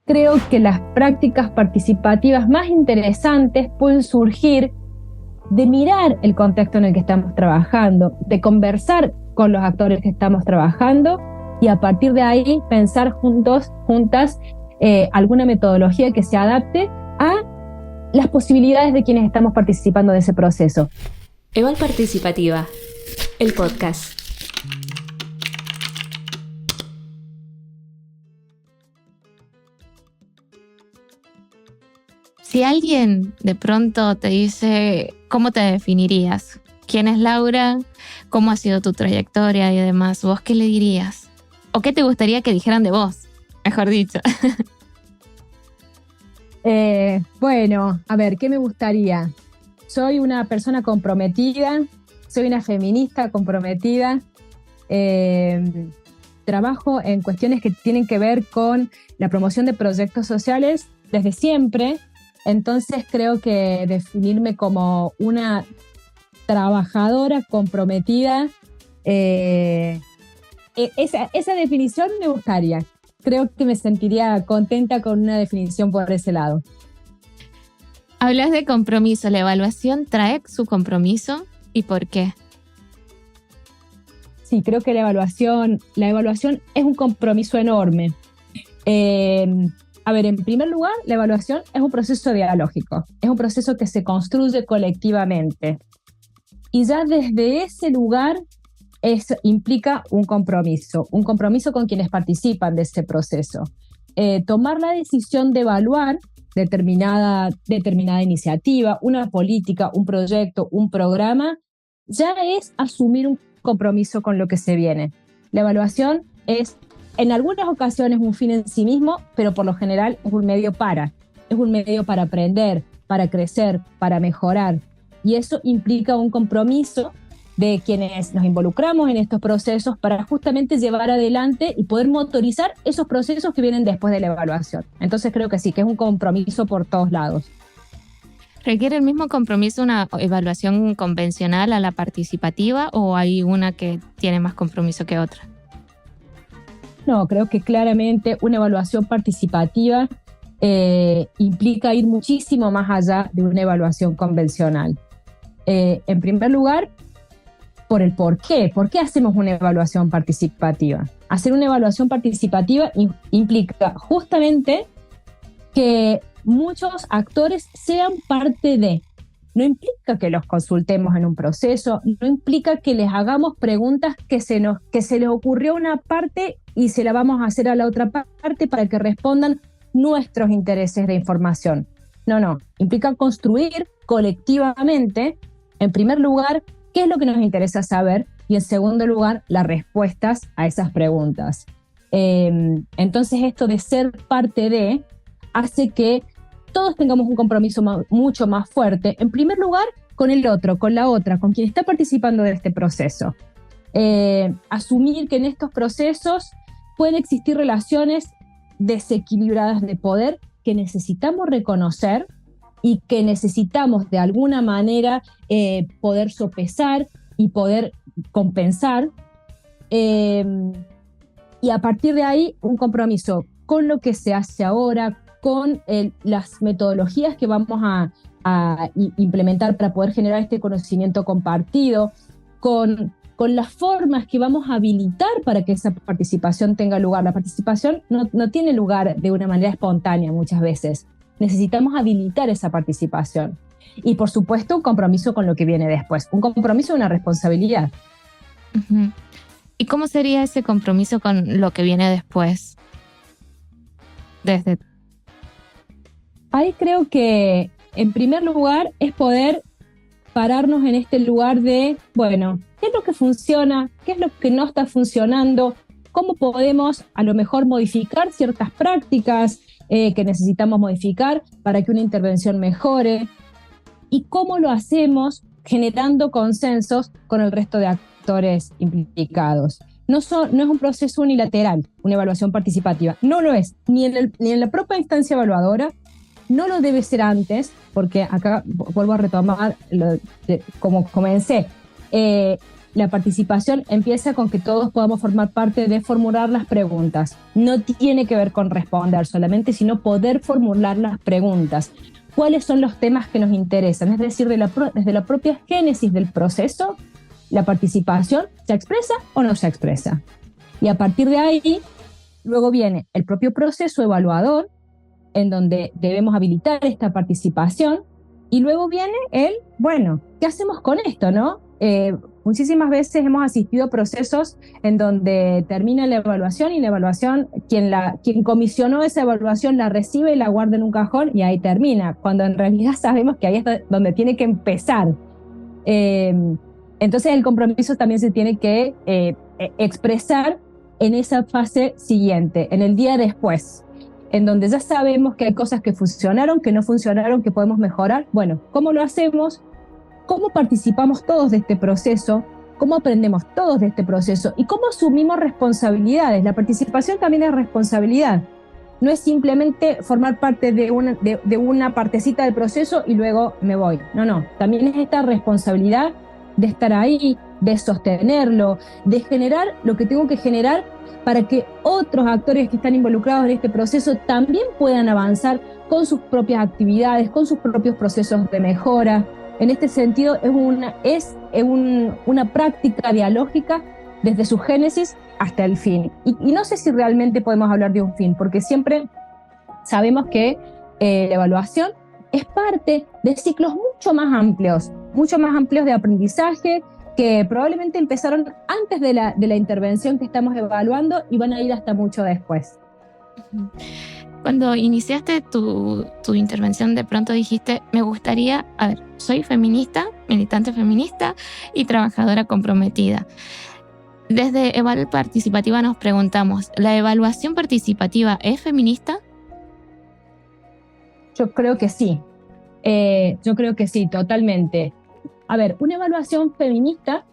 creo que las prácticas participativas más interesantes pueden surgir de mirar el contexto en el que estamos trabajando, de conversar con los actores que estamos trabajando y a partir de ahí pensar juntas, alguna metodología que se adapte a las posibilidades de quienes estamos participando de ese proceso. Eval Participativa, el podcast. Si alguien de pronto te dice, ¿cómo te definirías? ¿Quién es Laura? ¿Cómo ha sido tu trayectoria y demás? ¿Vos qué le dirías? ¿O qué te gustaría que dijeran de vos? Mejor dicho. Bueno, a ver, ¿qué me gustaría? Soy una persona comprometida, soy una feminista comprometida, trabajo en cuestiones que tienen que ver con la promoción de proyectos sociales desde siempre. Entonces creo que definirme como una trabajadora comprometida, esa definición me gustaría. Creo que me sentiría contenta con una definición por ese lado. Hablas de compromiso. ¿La evaluación trae su compromiso y por qué? Sí, creo que la evaluación es un compromiso enorme. A ver, en primer lugar, la evaluación es un proceso dialógico, es un proceso que se construye colectivamente. Y ya desde ese lugar eso implica un compromiso con quienes participan de ese proceso. Tomar la decisión de evaluar determinada iniciativa, una política, un proyecto, un programa, ya es asumir un compromiso con lo que se viene. La evaluación es en algunas ocasiones un fin en sí mismo, pero por lo general es un medio para aprender, para crecer, para mejorar. Y eso implica un compromiso de quienes nos involucramos en estos procesos para justamente llevar adelante y poder motorizar esos procesos que vienen después de la evaluación. Entonces creo que sí, que es un compromiso por todos lados. ¿Requiere el mismo compromiso una evaluación convencional a la participativa o hay una que tiene más compromiso que otra? No, creo que claramente una evaluación participativa implica ir muchísimo más allá de una evaluación convencional. En primer lugar, por el por qué. ¿Por qué hacemos una evaluación participativa? Hacer una evaluación participativa implica justamente que muchos actores sean parte de. No implica que los consultemos en un proceso, no implica que les hagamos preguntas que se les ocurrió una parte y se la vamos a hacer a la otra parte para que respondan nuestros intereses de información. No, implica construir colectivamente, en primer lugar, qué es lo que nos interesa saber y en segundo lugar, las respuestas a esas preguntas. Entonces esto de ser parte de hace que todos tengamos un compromiso mucho más fuerte, en primer lugar, con el otro, con la otra, con quien está participando de este proceso. Asumir que en estos procesos pueden existir relaciones desequilibradas de poder que necesitamos reconocer y que necesitamos de alguna manera poder sopesar y poder compensar. Y a partir de ahí, un compromiso con lo que se hace ahora, con las metodologías que vamos a implementar para poder generar este conocimiento compartido, con las formas que vamos a habilitar para que esa participación tenga lugar. La participación no tiene lugar de una manera espontánea muchas veces. Necesitamos habilitar esa participación. Y por supuesto, un compromiso con lo que viene después. Un compromiso y una responsabilidad. Uh-huh. ¿Y cómo sería ese compromiso con lo que viene después? Ahí creo que, en primer lugar, es poder pararnos en este lugar de, bueno, ¿qué es lo que funciona? ¿Qué es lo que no está funcionando? ¿Cómo podemos, a lo mejor, modificar ciertas prácticas que necesitamos modificar para que una intervención mejore? ¿Y cómo lo hacemos generando consensos con el resto de actores implicados? No es un proceso unilateral, una evaluación participativa. No lo es, ni en la propia instancia evaluadora. No lo debe ser antes, porque acá vuelvo a retomar como comencé. la participación empieza con que todos podamos formar parte de formular las preguntas. No tiene que ver con responder solamente, sino poder formular las preguntas. ¿Cuáles son los temas que nos interesan? Es decir, desde la propia génesis del proceso, la participación se expresa o no se expresa. Y a partir de ahí, luego viene el propio proceso evaluador, en donde debemos habilitar esta participación, y luego viene bueno, ¿qué hacemos con esto, no? Muchísimas veces hemos asistido a procesos en donde termina la evaluación y la evaluación, quien comisionó esa evaluación la recibe y la guarda en un cajón y ahí termina, cuando en realidad sabemos que ahí es donde tiene que empezar. Entonces el compromiso también se tiene que expresar en esa fase siguiente, en el día después, en donde ya sabemos que hay cosas que funcionaron, que no funcionaron, que podemos mejorar. Bueno, ¿cómo lo hacemos? ¿Cómo participamos todos de este proceso? ¿Cómo aprendemos todos de este proceso? ¿Y cómo asumimos responsabilidades? La participación también es responsabilidad. No es simplemente formar parte de una partecita del proceso y luego me voy. No. También es esta responsabilidad de estar ahí, de sostenerlo, de generar lo que tengo que generar para que otros actores que están involucrados en este proceso también puedan avanzar con sus propias actividades, con sus propios procesos de mejora. En este sentido, es una práctica dialógica desde su génesis hasta el fin. Y no sé si realmente podemos hablar de un fin, porque siempre sabemos que la evaluación es parte de ciclos mucho más amplios de aprendizaje, que probablemente empezaron antes de la intervención que estamos evaluando y van a ir hasta mucho después. Cuando iniciaste tu intervención, de pronto dijiste, me gustaría, soy feminista, militante feminista y trabajadora comprometida. Desde Eval Participativa nos preguntamos, ¿la evaluación participativa es feminista? Yo creo que sí. Totalmente. Una evaluación feminista,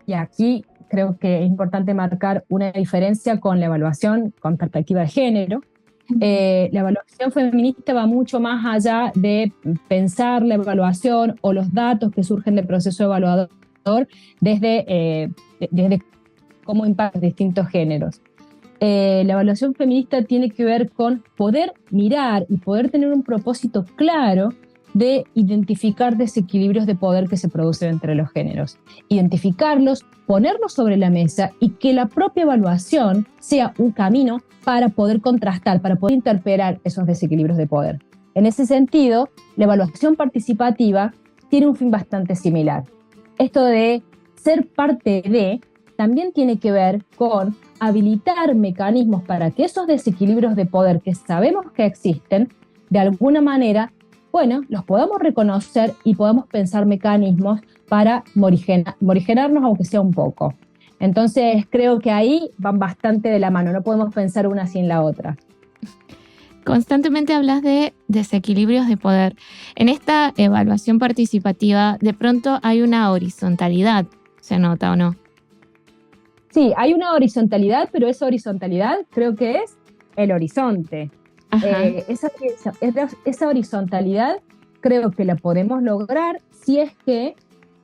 y aquí creo que es importante marcar una diferencia con la evaluación con perspectiva de género. La evaluación feminista va mucho más allá de pensar la evaluación o los datos que surgen del proceso evaluador desde cómo impacta distintos géneros. La evaluación feminista tiene que ver con poder mirar y poder tener un propósito claro de identificar desequilibrios de poder que se producen entre los géneros, identificarlos, ponerlos sobre la mesa y que la propia evaluación sea un camino para poder contrastar, para poder interpelar esos desequilibrios de poder. En ese sentido, la evaluación participativa tiene un fin bastante similar. Esto de ser parte de también tiene que ver con habilitar mecanismos para que esos desequilibrios de poder que sabemos que existen, de alguna manera, los podamos reconocer y podamos pensar mecanismos para morigerarnos, aunque sea un poco. Entonces, creo que ahí van bastante de la mano, no podemos pensar una sin la otra. Constantemente hablas de desequilibrios de poder. En esta evaluación participativa, de pronto hay una horizontalidad, ¿se nota o no? Sí, hay una horizontalidad, pero esa horizontalidad creo que es el horizonte. Esa horizontalidad creo que la podemos lograr si es que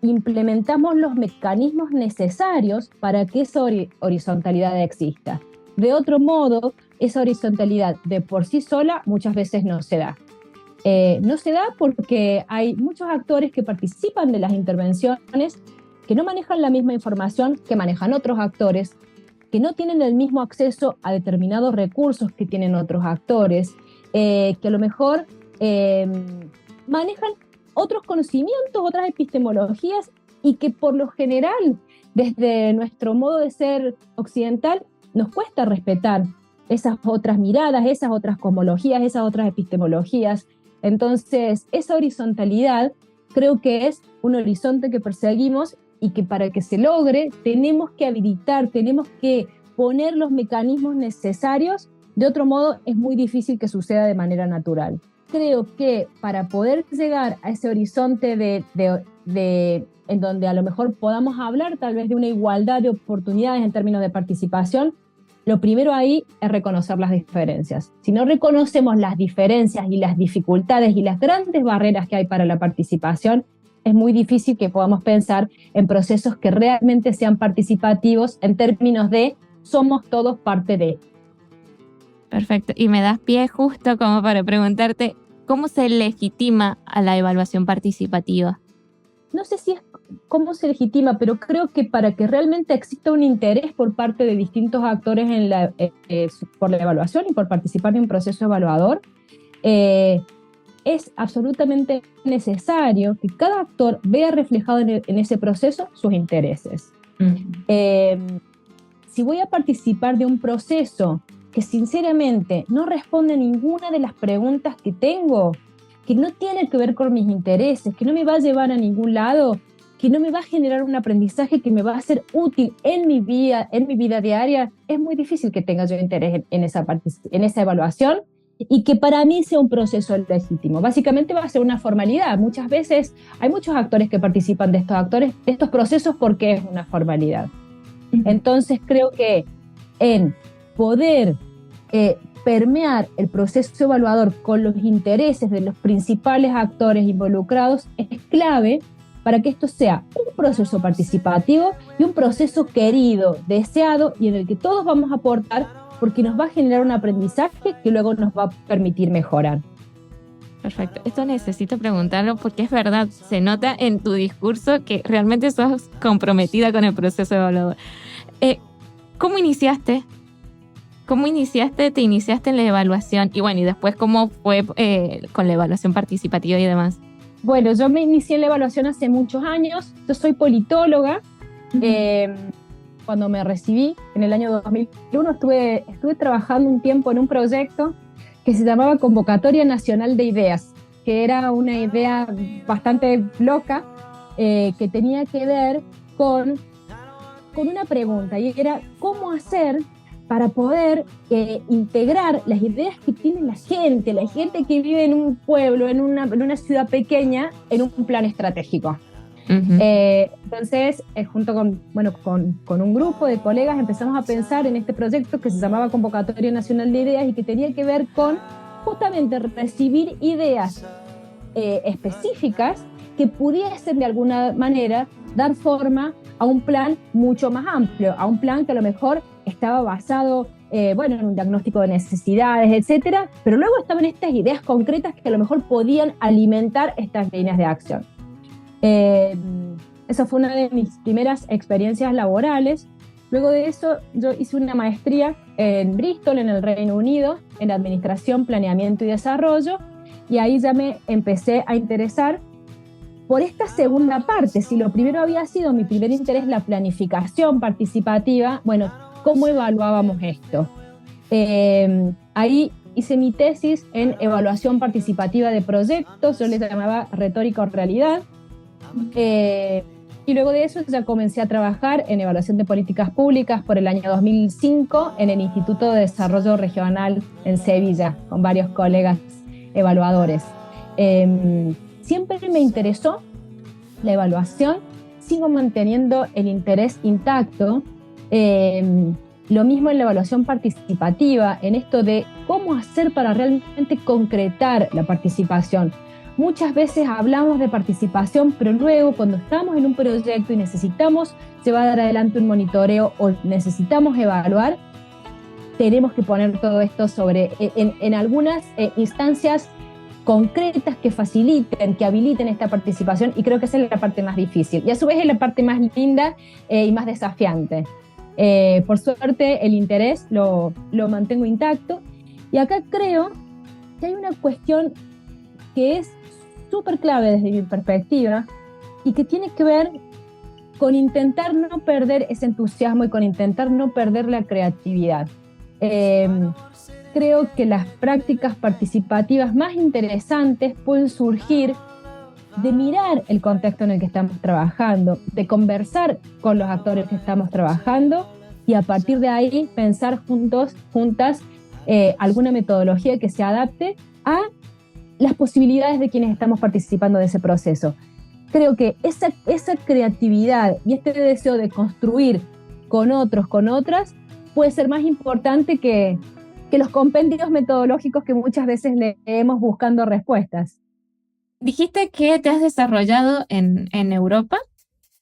implementamos los mecanismos necesarios para que esa horizontalidad exista. De otro modo, esa horizontalidad de por sí sola muchas veces no se da. No se da porque hay muchos actores que participan de las intervenciones que no manejan la misma información que manejan otros actores, que no tienen el mismo acceso a determinados recursos que tienen otros actores, que a lo mejor manejan otros conocimientos, otras epistemologías, y que por lo general, desde nuestro modo de ser occidental, nos cuesta respetar esas otras miradas, esas otras cosmologías, esas otras epistemologías. Entonces, esa horizontalidad creo que es un horizonte que perseguimos y que para que se logre tenemos que habilitar, tenemos que poner los mecanismos necesarios. De otro modo, es muy difícil que suceda de manera natural. Creo que para poder llegar a ese horizonte en donde a lo mejor podamos hablar tal vez de una igualdad de oportunidades en términos de participación, lo primero ahí es reconocer las diferencias. Si no reconocemos las diferencias y las dificultades y las grandes barreras que hay para la participación, es muy difícil que podamos pensar en procesos que realmente sean participativos en términos de somos todos parte de. Perfecto. Y me das pie justo como para preguntarte, ¿cómo se legitima a la evaluación participativa? No sé si es cómo se legitima, pero creo que para que realmente exista un interés por parte de distintos actores por la evaluación y por participar en un proceso evaluador, es absolutamente necesario que cada actor vea reflejado en ese proceso sus intereses. Si voy a participar de un proceso que sinceramente no responde a ninguna de las preguntas que tengo, que no tiene que ver con mis intereses, que no me va a llevar a ningún lado, que no me va a generar un aprendizaje que me va a ser útil en mi vida diaria, es muy difícil que tenga yo interés en esa evaluación y que para mí sea un proceso legítimo. Básicamente va a ser una formalidad. Muchas veces hay muchos actores que participan de estos procesos porque es una formalidad. Entonces creo que en poder permear el proceso evaluador con los intereses de los principales actores involucrados es clave para que esto sea un proceso participativo y un proceso querido, deseado y en el que todos vamos a aportar porque nos va a generar un aprendizaje que luego nos va a permitir mejorar. Perfecto. Esto necesito preguntarlo porque es verdad, se nota en tu discurso que realmente sos comprometida con el proceso evaluador. ¿Cómo iniciaste? ¿Te iniciaste en la evaluación? Y bueno, y después, ¿cómo fue con la evaluación participativa y demás? Bueno, yo me inicié en la evaluación hace muchos años. Yo soy politóloga. Cuando me recibí en el año 2001, estuve trabajando un tiempo en un proyecto que se llamaba Convocatoria Nacional de Ideas, que era una idea bastante loca que tenía que ver con una pregunta, y era ¿cómo hacer para poder integrar las ideas que tiene la gente que vive en un pueblo, en una ciudad pequeña, en un plan estratégico? Entonces, junto con un grupo de colegas empezamos a pensar en este proyecto que se llamaba Convocatoria Nacional de Ideas y que tenía que ver con justamente recibir ideas específicas que pudiesen de alguna manera dar forma a un plan mucho más amplio, a un plan que a lo mejor estaba basado en un diagnóstico de necesidades, etcétera, pero luego estaban estas ideas concretas que a lo mejor podían alimentar estas líneas de acción. Esa fue una de mis primeras experiencias laborales. Luego de eso, yo hice una maestría en Bristol, en el Reino Unido, en Administración, Planeamiento y Desarrollo, y ahí ya me empecé a interesar por esta segunda parte. Si lo primero había sido mi primer interés, la planificación participativa, bueno, ¿cómo evaluábamos esto? Ahí hice mi tesis en evaluación participativa de proyectos, yo le llamaba retórica o realidad. Y luego de eso ya comencé a trabajar en evaluación de políticas públicas por el año 2005 en el Instituto de Desarrollo Regional en Sevilla, con varios colegas evaluadores. Siempre me interesó la evaluación, sigo manteniendo el interés intacto. Lo mismo en la evaluación participativa, en esto de cómo hacer para realmente concretar la participación. Muchas veces hablamos de participación, pero luego cuando estamos en un proyecto y necesitamos llevar adelante un monitoreo o necesitamos evaluar, tenemos que poner todo esto en algunas instancias concretas que faciliten, que habiliten esta participación, y creo que esa es la parte más difícil. Y a su vez es la parte más linda y más desafiante. Por suerte el interés lo mantengo intacto, y acá creo que hay una cuestión que es súper clave desde mi perspectiva y que tiene que ver con intentar no perder ese entusiasmo y con intentar no perder la creatividad. Creo que las prácticas participativas más interesantes pueden surgir de mirar el contexto en el que estamos trabajando, de conversar con los actores que estamos trabajando y a partir de ahí pensar juntas alguna metodología que se adapte a las posibilidades de quienes estamos participando de ese proceso. Creo que esa creatividad y este deseo de construir con otros, con otras, puede ser más importante que los compendios metodológicos que muchas veces leemos buscando respuestas. Dijiste que te has desarrollado en Europa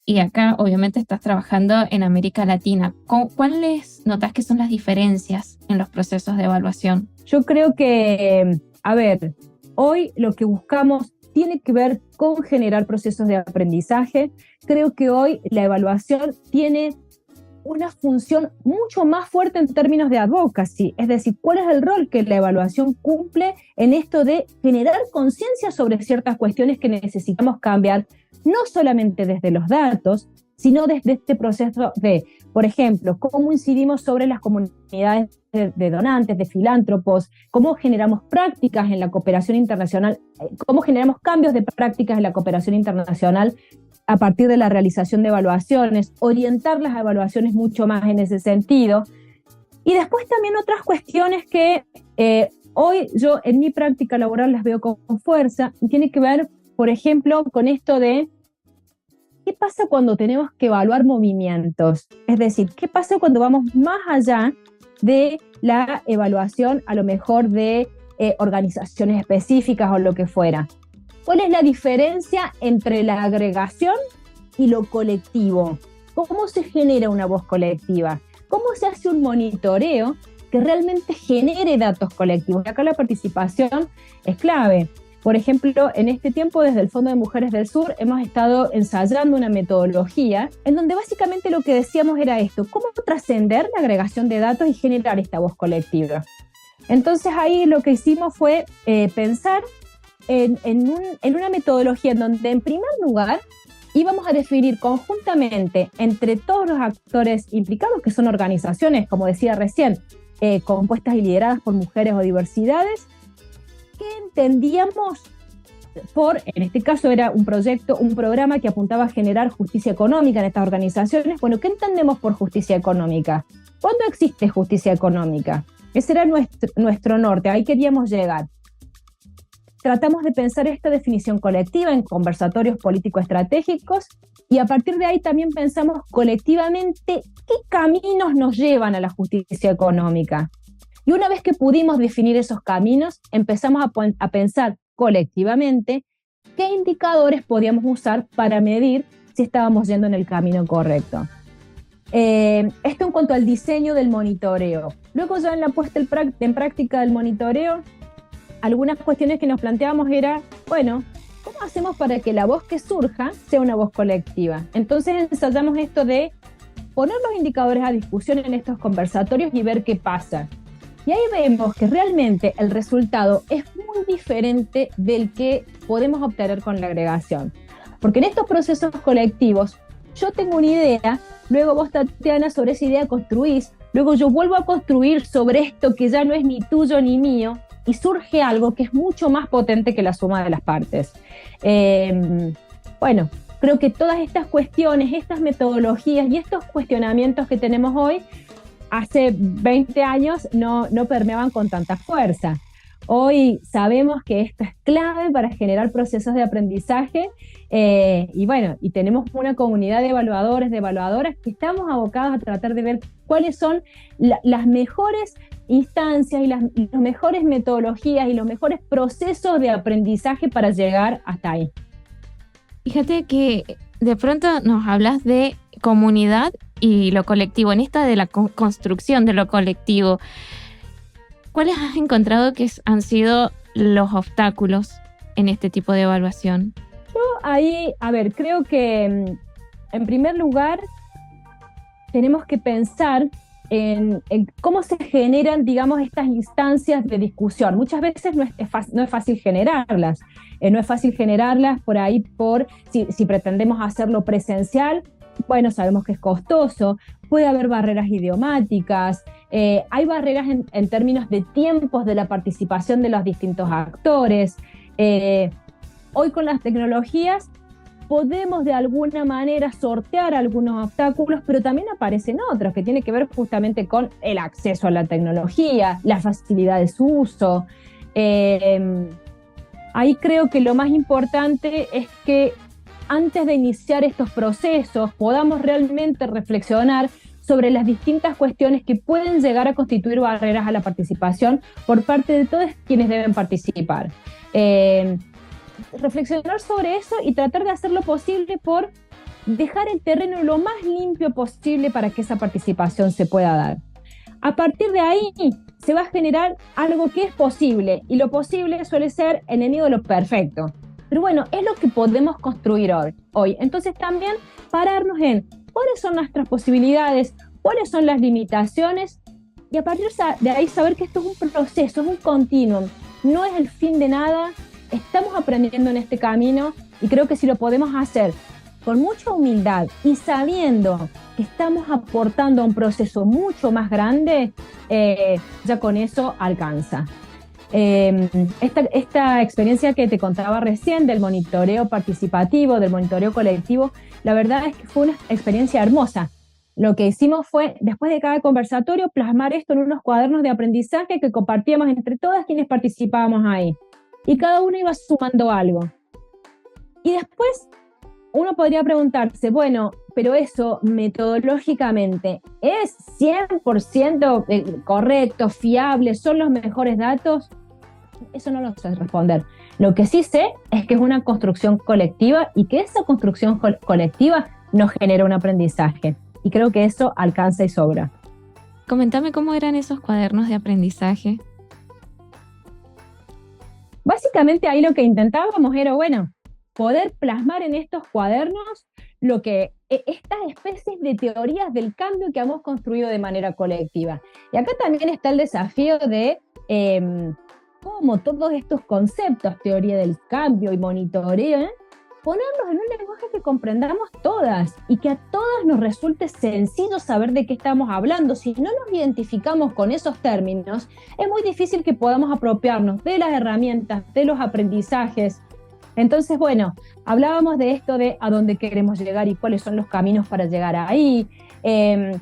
y acá obviamente estás trabajando en América Latina. ¿Cuáles notas que son las diferencias en los procesos de evaluación? Yo creo que, a ver, hoy lo que buscamos tiene que ver con generar procesos de aprendizaje. Creo que hoy la evaluación tiene una función mucho más fuerte en términos de advocacy, es decir, cuál es el rol que la evaluación cumple en esto de generar conciencia sobre ciertas cuestiones que necesitamos cambiar, no solamente desde los datos, sino desde este proceso de, por ejemplo, cómo incidimos sobre las comunidades de donantes, de filántropos, cómo generamos prácticas en la cooperación internacional, cómo generamos cambios de prácticas en la cooperación internacional a partir de la realización de evaluaciones, orientar las evaluaciones mucho más en ese sentido. Y después también otras cuestiones que hoy yo en mi práctica laboral las veo con fuerza, y tiene que ver, por ejemplo, con esto de qué pasa cuando tenemos que evaluar movimientos. Es decir, qué pasa cuando vamos más allá de la evaluación, a lo mejor de organizaciones específicas o lo que fuera. ¿Cuál es la diferencia entre la agregación y lo colectivo? ¿Cómo se genera una voz colectiva? ¿Cómo se hace un monitoreo que realmente genere datos colectivos? Y acá la participación es clave. Por ejemplo, en este tiempo, desde el Fondo de Mujeres del Sur, hemos estado ensayando una metodología en donde básicamente lo que decíamos era esto: cómo trascender la agregación de datos y generar esta voz colectiva. Entonces ahí lo que hicimos fue pensar en una metodología en donde, en primer lugar, íbamos a definir conjuntamente entre todos los actores implicados, que son organizaciones, como decía recién, compuestas y lideradas por mujeres o diversidades, qué entendíamos por, en este caso era un programa que apuntaba a generar justicia económica en estas organizaciones. Bueno, ¿qué entendemos por justicia económica? ¿Cuándo existe justicia económica? Ese era nuestro norte, ahí queríamos llegar. Tratamos de pensar esta definición colectiva en conversatorios político-estratégicos y a partir de ahí también pensamos colectivamente qué caminos nos llevan a la justicia económica. Y una vez que pudimos definir esos caminos, empezamos a pensar colectivamente qué indicadores podíamos usar para medir si estábamos yendo en el camino correcto. Esto en cuanto al diseño del monitoreo. Luego, ya en la puesta en práctica del monitoreo, algunas cuestiones que nos planteábamos era, bueno, ¿cómo hacemos para que la voz que surja sea una voz colectiva? Entonces ensayamos esto de poner los indicadores a discusión en estos conversatorios y ver qué pasa. Y ahí vemos que realmente el resultado es muy diferente del que podemos obtener con la agregación. Porque en estos procesos colectivos, yo tengo una idea, luego vos, Tatiana, sobre esa idea construís, luego yo vuelvo a construir sobre esto que ya no es ni tuyo ni mío, y surge algo que es mucho más potente que la suma de las partes. Bueno, creo que todas estas cuestiones, estas metodologías y estos cuestionamientos que tenemos hoy, hace 20 años no permeaban con tanta fuerza. Hoy sabemos que esto es clave para generar procesos de aprendizaje y bueno, y tenemos una comunidad de evaluadores, de evaluadoras que estamos abocados a tratar de ver cuáles son las mejores instancias y las mejores metodologías y los mejores procesos de aprendizaje para llegar hasta ahí. Fíjate que de pronto nos hablas de comunidad y lo colectivo, en esta de la construcción de lo colectivo. ¿Cuáles has encontrado que han sido los obstáculos en este tipo de evaluación? Yo ahí, creo que en primer lugar tenemos que pensar en cómo se generan, digamos, estas instancias de discusión. Muchas veces no es fácil generarlas. No es fácil generarlas por ahí, si pretendemos hacerlo presencial. Bueno, sabemos que es costoso, puede haber barreras idiomáticas, hay barreras en términos de tiempos de la participación de los distintos actores. Hoy con las tecnologías podemos de alguna manera sortear algunos obstáculos, pero también aparecen otros que tienen que ver justamente con el acceso a la tecnología, la facilidad de su uso. Ahí creo que lo más importante es que antes de iniciar estos procesos podamos realmente reflexionar sobre las distintas cuestiones que pueden llegar a constituir barreras a la participación por parte de todos quienes deben participar. reflexionar sobre eso y tratar de hacer lo posible por dejar el terreno lo más limpio posible para que esa participación se pueda dar. A partir de ahí se va a generar algo que es posible, y lo posible suele ser enemigo de lo perfecto. Pero bueno, es lo que podemos construir hoy. Entonces también pararnos en cuáles son nuestras posibilidades, cuáles son las limitaciones, y a partir de ahí saber que esto es un proceso, es un continuum, no es el fin de nada, estamos aprendiendo en este camino, y creo que si lo podemos hacer con mucha humildad y sabiendo que estamos aportando a un proceso mucho más grande, ya con eso alcanza. Esta experiencia que te contaba recién del monitoreo participativo, del monitoreo colectivo, la verdad es que fue una experiencia hermosa. Lo que hicimos fue, después de cada conversatorio, plasmar esto en unos cuadernos de aprendizaje que compartíamos entre todas quienes participábamos ahí. Y cada uno iba sumando algo. Y después uno podría preguntarse, bueno, pero eso metodológicamente, ¿es 100% correcto, fiable? ¿Son los mejores datos? Eso no lo sé responder. Lo que sí sé es que es una construcción colectiva, y que esa construcción colectiva nos genera un aprendizaje. Y creo que eso alcanza y sobra. Coméntame cómo eran esos cuadernos de aprendizaje. Básicamente ahí lo que intentábamos era, bueno, poder plasmar en estos cuadernos lo que estas especies de teorías del cambio que hemos construido de manera colectiva. Y acá también está el desafío de cómo todos estos conceptos, teoría del cambio y monitoreo, ponerlos en un lenguaje que comprendamos todas y que a todas nos resulte sencillo saber de qué estamos hablando. Si no nos identificamos con esos términos, es muy difícil que podamos apropiarnos de las herramientas, de los aprendizajes. Entonces, bueno, hablábamos de esto de a dónde queremos llegar y cuáles son los caminos para llegar ahí. En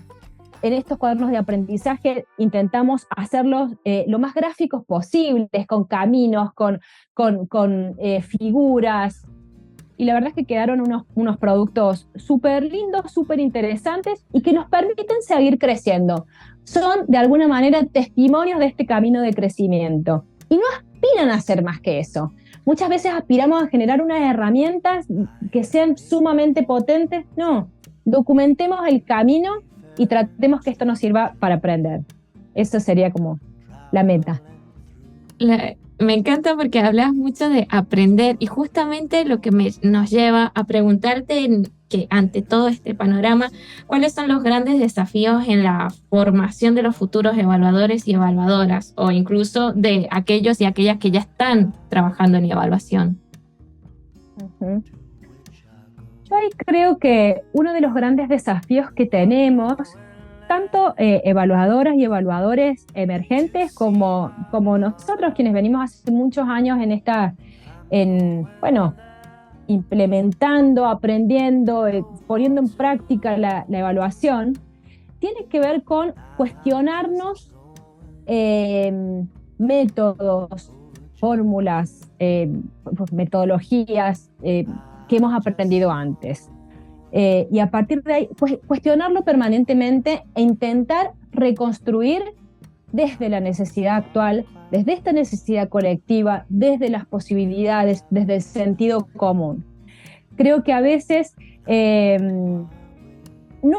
estos cuadernos de aprendizaje intentamos hacerlos lo más gráficos posibles, con caminos, con figuras. Y la verdad es que quedaron unos productos súper lindos, súper interesantes, y que nos permiten seguir creciendo. Son, de alguna manera, testimonios de este camino de crecimiento. Y no aspiran a ser más que eso. Muchas veces aspiramos a generar unas herramientas que sean sumamente potentes. No, documentemos el camino y tratemos que esto nos sirva para aprender. Eso sería como la meta. Me encanta porque hablas mucho de aprender, y justamente lo que nos lleva a preguntarte que ante todo este panorama, ¿cuáles son los grandes desafíos en la formación de los futuros evaluadores y evaluadoras, o incluso de aquellos y aquellas que ya están trabajando en evaluación? Uh-huh. Yo ahí creo que uno de los grandes desafíos que tenemos, tanto evaluadoras y evaluadores emergentes como nosotros, quienes venimos hace muchos años implementando, aprendiendo, poniendo en práctica la evaluación, tiene que ver con cuestionarnos métodos, fórmulas, metodologías que hemos aprendido antes. Y a partir de ahí, pues, cuestionarlo permanentemente e intentar reconstruir desde la necesidad actual, desde esta necesidad colectiva, desde las posibilidades, desde el sentido común. Creo que a veces no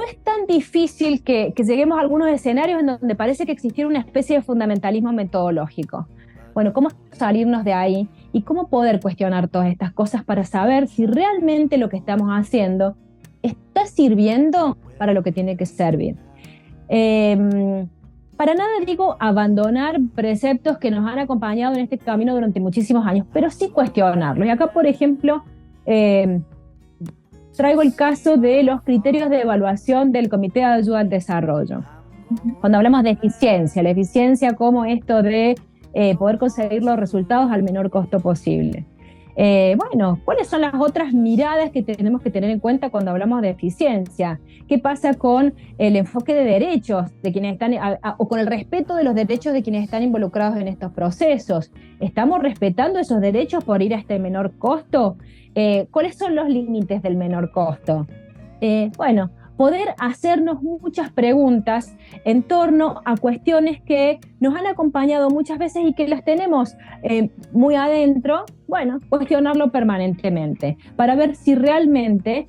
es tan difícil que lleguemos a algunos escenarios en donde parece que existiera una especie de fundamentalismo metodológico. Bueno, ¿cómo salirnos de ahí y cómo poder cuestionar todas estas cosas para saber si realmente lo que estamos haciendo está sirviendo para lo que tiene que servir? Para nada digo abandonar preceptos que nos han acompañado en este camino durante muchísimos años, pero sí cuestionarlos. Y acá, por ejemplo, traigo el caso de los criterios de evaluación del Comité de Ayuda al Desarrollo. Cuando hablamos de eficiencia, la eficiencia como esto de poder conseguir los resultados al menor costo posible. Bueno, ¿cuáles son las otras miradas que tenemos que tener en cuenta cuando hablamos de eficiencia? ¿Qué pasa con el enfoque de derechos de quienes están, o con el respeto de los derechos de quienes están involucrados en estos procesos? ¿Estamos respetando esos derechos por ir a este menor costo? ¿Cuáles son los límites del menor costo? Bueno, poder hacernos muchas preguntas en torno a cuestiones que nos han acompañado muchas veces y que las tenemos muy adentro. Bueno, cuestionarlo permanentemente para ver si realmente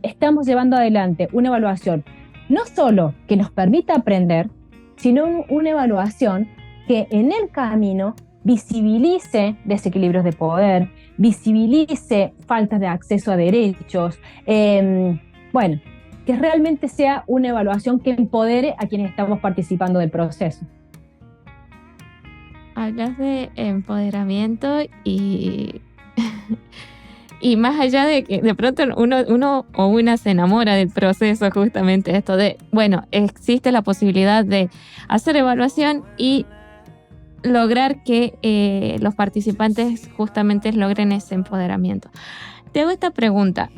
estamos llevando adelante una evaluación no solo que nos permita aprender, sino una evaluación que en el camino visibilice desequilibrios de poder, visibilice faltas de acceso a derechos, bueno, que realmente sea una evaluación que empodere a quienes estamos participando del proceso. Hablas de empoderamiento y y más allá de que de pronto uno o una se enamora del proceso, justamente esto de, bueno, existe la posibilidad de hacer evaluación y lograr que los participantes justamente logren ese empoderamiento. Te hago esta pregunta.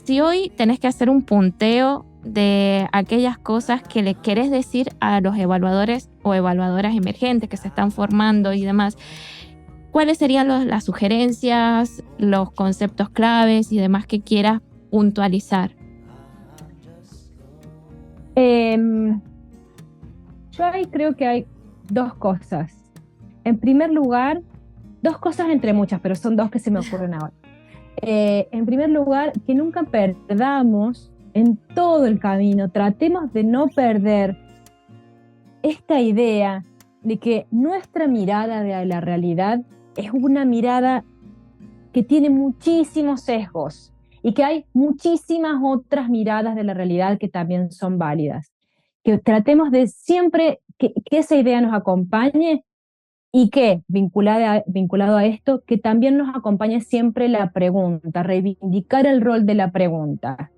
Si hoy tenés que hacer un punteo de aquellas cosas que le querés decir a los evaluadores o evaluadoras emergentes que se están formando y demás, ¿cuáles serían las sugerencias, los conceptos claves y demás que quieras puntualizar? Yo ahí creo que hay dos cosas. En primer lugar, dos cosas entre muchas, pero son dos que se me ocurren ahora. En primer lugar, que nunca perdamos en todo el camino, tratemos de no perder esta idea de que nuestra mirada de la realidad es una mirada que tiene muchísimos sesgos y que hay muchísimas otras miradas de la realidad que también son válidas. Que tratemos de siempre que esa idea nos acompañe y que, vinculado a esto, que también nos acompañe siempre la pregunta, reivindicar el rol de la pregunta.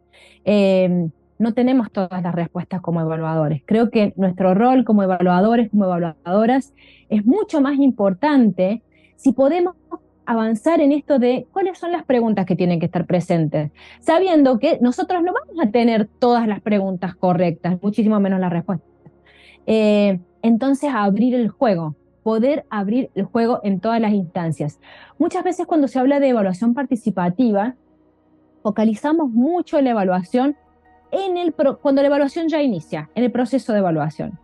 No tenemos todas las respuestas como evaluadores. Creo que nuestro rol como evaluadores, como evaluadoras, es mucho más importante si podemos avanzar en esto de cuáles son las preguntas que tienen que estar presentes, sabiendo que nosotros no vamos a tener todas las preguntas correctas, muchísimo menos las respuestas. Entonces, abrir el juego, poder abrir el juego en todas las instancias. Muchas veces cuando se habla de evaluación participativa, focalizamos mucho en la evaluación cuando la evaluación ya inicia, en el proceso de evaluación.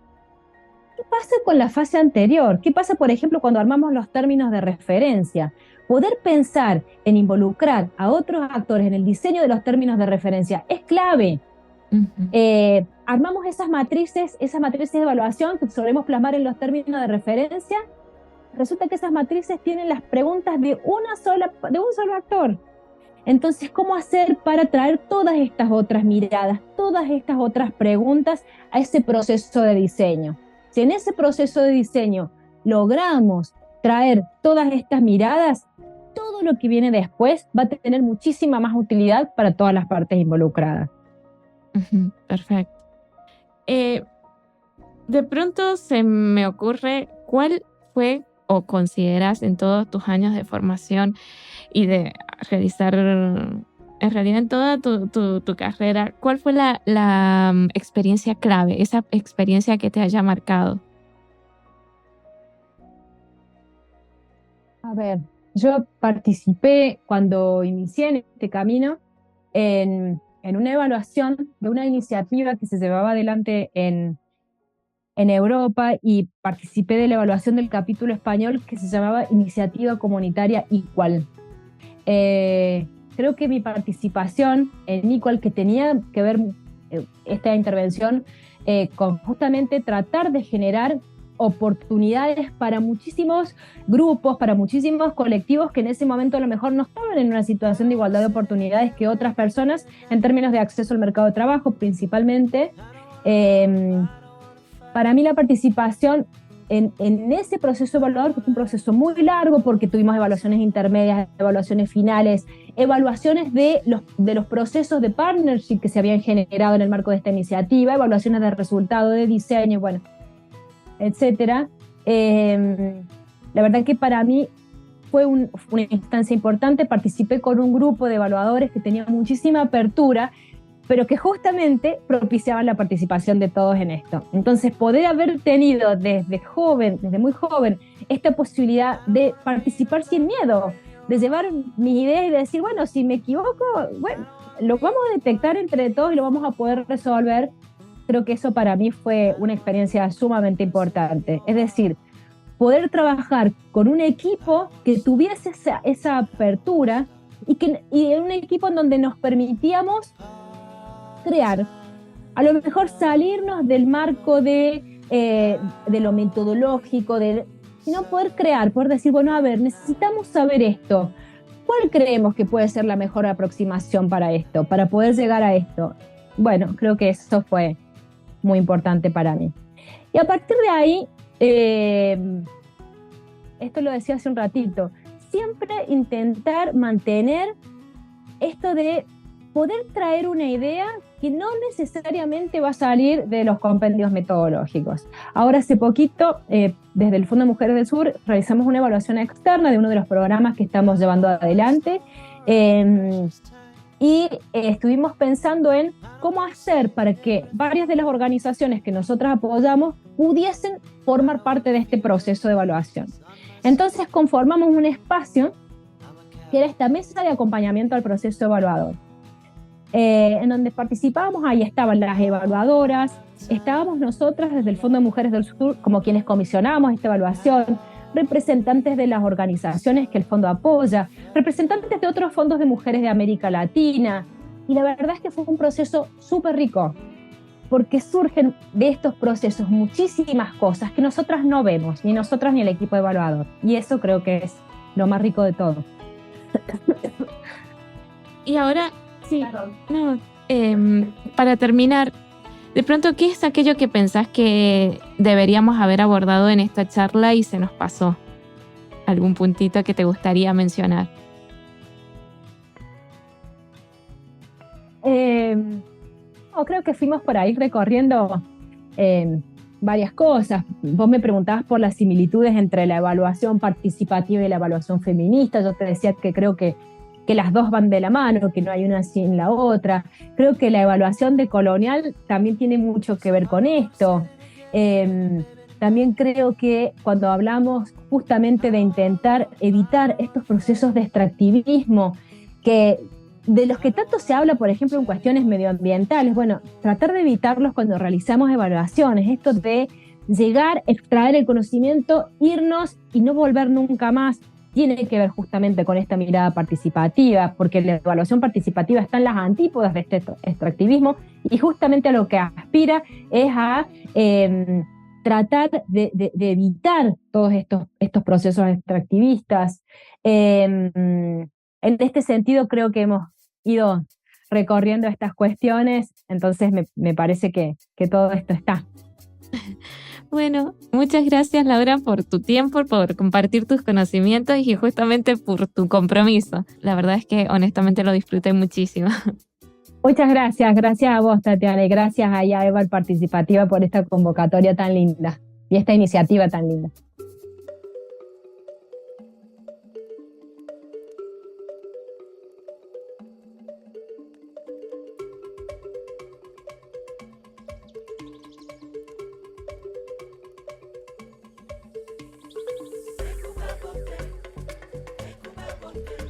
¿Qué pasa con la fase anterior? ¿Qué pasa, por ejemplo, cuando armamos los términos de referencia? Poder pensar en involucrar a otros actores en el diseño de los términos de referencia es clave. Uh-huh. Armamos esas matrices de evaluación que solemos plasmar en los términos de referencia. Resulta que esas matrices tienen las preguntas de un solo actor. Entonces, ¿cómo hacer para traer todas estas otras miradas, todas estas otras preguntas a ese proceso de diseño? Si en ese proceso de diseño logramos traer todas estas miradas, todo lo que viene después va a tener muchísima más utilidad para todas las partes involucradas. Perfecto. De pronto se me ocurre, ¿cuál fue o consideras en todos tus años de formación y de realizar, en realidad en toda tu carrera, cuál fue la experiencia clave, esa experiencia que te haya marcado? A ver, yo participé cuando inicié en este camino en una evaluación de una iniciativa que se llevaba adelante en Europa y participé de la evaluación del capítulo español que se llamaba Iniciativa Comunitaria Equal. Creo que mi participación en Equal, que tenía que ver esta intervención con justamente tratar de generar oportunidades para muchísimos grupos, para muchísimos colectivos que en ese momento a lo mejor no estaban en una situación de igualdad de oportunidades que otras personas en términos de acceso al mercado de trabajo principalmente. Para mí la participación en ese proceso evaluador, que fue un proceso muy largo porque tuvimos evaluaciones intermedias, evaluaciones finales, evaluaciones de los procesos de partnership que se habían generado en el marco de esta iniciativa, evaluaciones de resultado, de diseño, bueno, etcétera. La verdad que para mí fue una instancia importante. Participé con un grupo de evaluadores que tenía muchísima apertura, pero que justamente propiciaban la participación de todos en esto. Entonces, poder haber tenido desde muy joven, esta posibilidad de participar sin miedo, de llevar mis ideas y de decir, bueno, si me equivoco, bueno, lo vamos a detectar entre todos y lo vamos a poder resolver. Creo que eso para mí fue una experiencia sumamente importante. Es decir, poder trabajar con un equipo que tuviese esa apertura y un equipo en donde nos permitíamos crear, a lo mejor salirnos del marco de lo metodológico, sino poder crear, poder decir, bueno, a ver, necesitamos saber esto. ¿Cuál creemos que puede ser la mejor aproximación para esto, para poder llegar a esto? Bueno, creo que eso fue muy importante para mí. Y a partir de ahí, esto lo decía hace un ratito, siempre intentar mantener esto de poder traer una idea que no necesariamente va a salir de los compendios metodológicos. Ahora, hace poquito, desde el Fondo Mujeres del Sur, realizamos una evaluación externa de uno de los programas que estamos llevando adelante, y estuvimos pensando en cómo hacer para que varias de las organizaciones que nosotras apoyamos pudiesen formar parte de este proceso de evaluación. Entonces conformamos un espacio que era esta mesa de acompañamiento al proceso evaluador, en donde participábamos. Ahí estaban las evaluadoras, estábamos nosotras desde el Fondo de Mujeres del Sur como quienes comisionamos esta evaluación, representantes de las organizaciones que el fondo apoya, representantes de otros fondos de mujeres de América Latina, y la verdad es que fue un proceso súper rico, porque surgen de estos procesos muchísimas cosas que nosotras no vemos, ni nosotras ni el equipo evaluador, y eso creo que es lo más rico de todo. Y ahora, sí, no, para terminar, de pronto, ¿qué es aquello que pensás que deberíamos haber abordado en esta charla y se nos pasó? ¿Algún puntito que te gustaría mencionar? Creo que fuimos por ahí recorriendo varias cosas. Vos me preguntabas por las similitudes entre la evaluación participativa y la evaluación feminista. Yo te decía que creo que las dos van de la mano, que no hay una sin la otra. Creo que la evaluación decolonial también tiene mucho que ver con esto. También creo que cuando hablamos justamente de intentar evitar estos procesos de extractivismo, de los que tanto se habla, por ejemplo, en cuestiones medioambientales, bueno, tratar de evitarlos cuando realizamos evaluaciones, esto de llegar, extraer el conocimiento, irnos y no volver nunca más, tiene que ver justamente con esta mirada participativa, porque la evaluación participativa está en las antípodas de este extractivismo y justamente a lo que aspira es a tratar de evitar todos estos procesos extractivistas. En este sentido creo que hemos ido recorriendo estas cuestiones, entonces me parece que todo esto está. Bueno, muchas gracias, Laura, por tu tiempo, por compartir tus conocimientos y justamente por tu compromiso. La verdad es que honestamente lo disfruté muchísimo. Muchas gracias a vos, Tatiana, y gracias a Eval Participativa por esta convocatoria tan linda y esta iniciativa tan linda. Porque